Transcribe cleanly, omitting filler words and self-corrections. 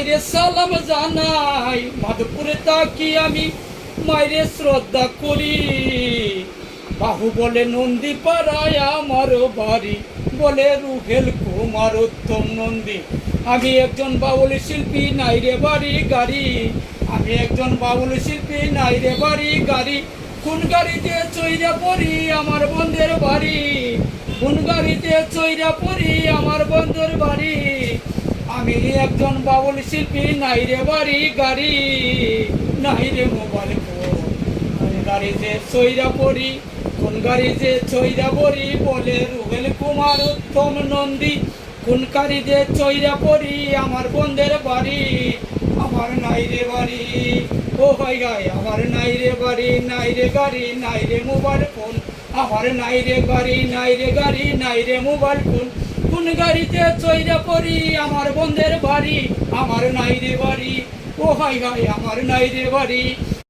মাইরে সালাম জানাই, মাধবপুরে তাকি আমি মাইরে শ্রদ্ধা করি। বাহু বলে নন্দী পাড়ায় আমার বাড়ি, বলে রুহেল কুমার উত্তম নন্দী। আমি একজন বাউল শিল্পী, নাই রে বাড়ি গাড়ি। আমি একজন বাউল শিল্পী, নাই রে বাড়ি গাড়ি। কোন গাড়িতে চইরা পড়ি আমার বন্ধের বাড়ি, কোন গাড়িতে চইরা পড়ি আমার বন্ধের বাড়ি। আমি একজন বাউল শিল্পী, নাই রে বাড়ি গাড়ি, নাই রে মোবাইল ফোন। কোন গাড়িতে চইরা পড়ি, কোন গাড়িতে চইরা পড়ি, বলে রুহেল কুমার উত্তম নন্দী। কোন গাড়িতে চইরা পড়ি আমার বন্ধের বাড়ি, আমার নাই রে বাড়ি। ও ভাই গাই, আমার নাই রে বাড়ি, নাই রে গাড়ি, নাই রে মোবাইল ফোন। আমার নাই রে গাড়ি, নাই রে গাড়ি, নাই রে মোবাইল ফোন। কোন গাড়িতে চইরা পড়ি আমার বন্ধের বাড়ি, আমার নাই রে বাড়ি। ও ভাই গাই, আমার নাই রে বাড়ি।